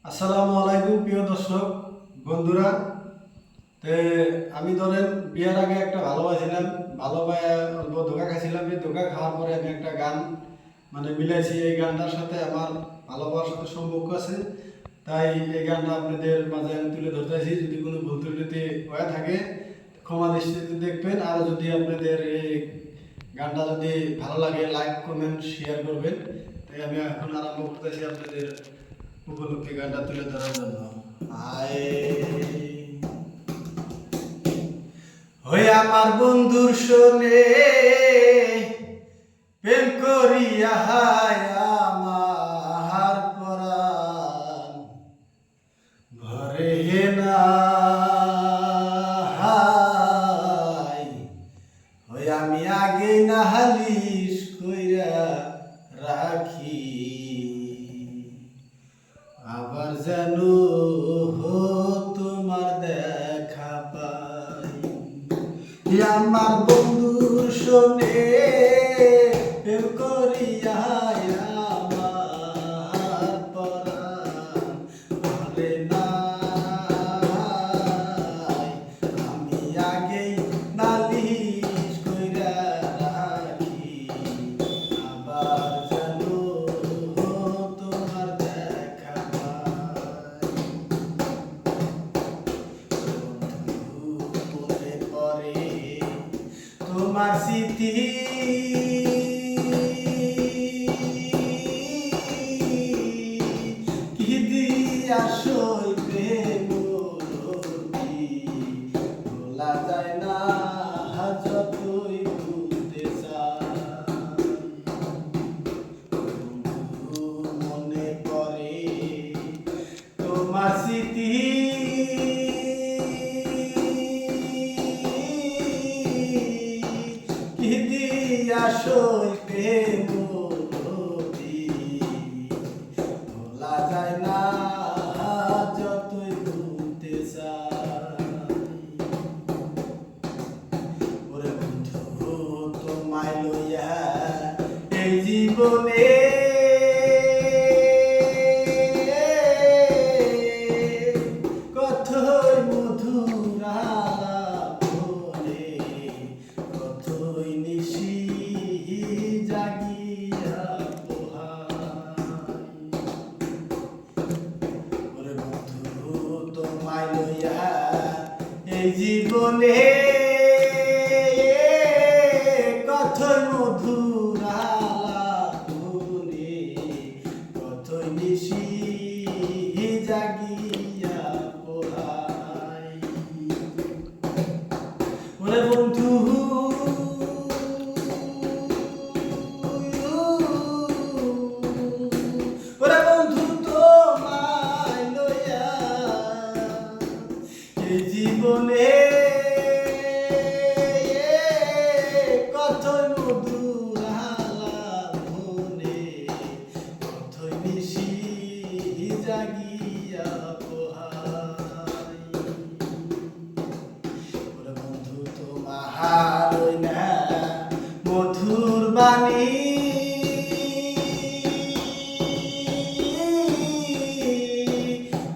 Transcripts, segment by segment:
আসসালামু আলাইকুম প্রিয় দর্শক বন্ধুরা। আমি ধরেন বিয়ার আগে একটা ভালোবাসিলাম, ভালোবাসা অল্প ধোকা খাইছিলাম। এই ধোকা খাওয়ার পরে আমি একটা গান মিলাইছি। এই গানটার সাথে আমার ভালোবাসার সাথে সম্পর্ক আছে, তাই এই গানটা আপনাদের মাঝে আমি তুলে ধরতেছি। যদি কোনো ভুল ত্রুটি হয়ে থাকে ক্ষমা দৃষ্টিতে দেখবেন। আর যদি আপনাদের এই গানটা যদি ভালো লাগে লাইক কমেন্ট শেয়ার করবেন। তাই আমি এখন আরম্ভ করতেছি আপনাদের উপলক্ষে গানটা তুলে ধরার জন্য। আয় হয়ে আমার বন্ধুর শোনে প্রেম করিয়া হায় আমার পরাণ ভরে না। হায় হয়ে আমি আগে না হালিশ কইরা রাখি, আবার যেন তোমার দেখা পাই। আমার বন্ধুর শোনে প্রেম করিয়া আমার পরাণ ভরে না। আমি আগেই নালিশ কইরা রাখি, আবার যেন তোমার দেখা পাই। মনে পড়ে তোমার স্মৃতি, কি দিয়া সইবে মরণি, ভোলা যায় না যতই ভুলতে চাই। মনে পড়ে তোমার স্মৃতি, কি দিয়া সইবে মরণি, ভোলা যায় না যতই ভুলতে চাই। ওরে বন্ধু তোমায় লইয়া এই জীবনে কতই মধুর আলাপ হলে, কতই নিশি জাগিয়া পোহাই। ওরে বন্ধু তোমায় লইয়া এই জীবনে কতই মধুর আলাপ হলে, কতই নিশি জাগিয়া পোহাই। ওরে বন্ধু ওরে বন্ধু তোমায় লইয়া এই জীবনে কতই মধুর আলাপ হলে, কতই নিশি জাগিয়া পোহাই। ওরে বন্ধু তোমার ওই না মধুর বাণী,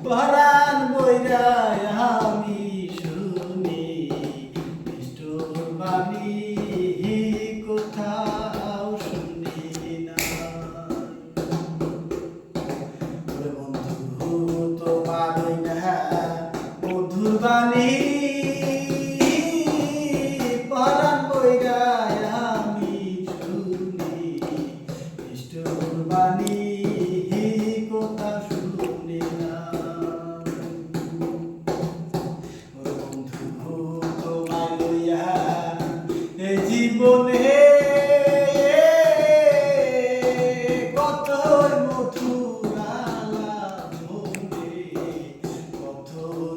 পরাণ বইরা আমি শুনি, নিষ্ঠুর বাণী কোথাও শুনি না। ওরে বন্ধু তোমার ওই না মধুর বাণী, পরাণ বইরা আমি শুনি, নিষ্ঠুর বাণী কোথাও শুনি না। ওরে বন্ধু তোমায় লইয়া এই জীবনে কতই মধুর আলাপ হলে, কত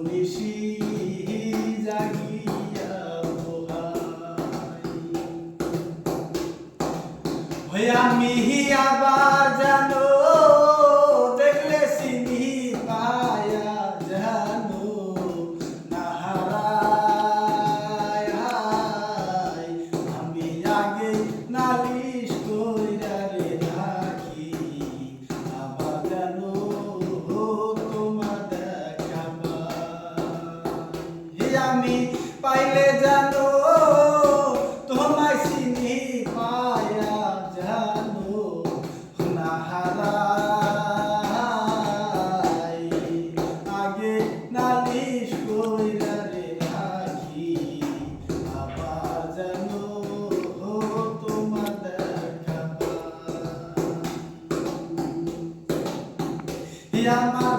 নিশি জাগিয়া পোহাই। ওই আমি আবার জানো দেখলে চিনি পায়া জানো না হারায়। আমি আগে নালিশ কইরা রে রাখি, আবার জানো আমার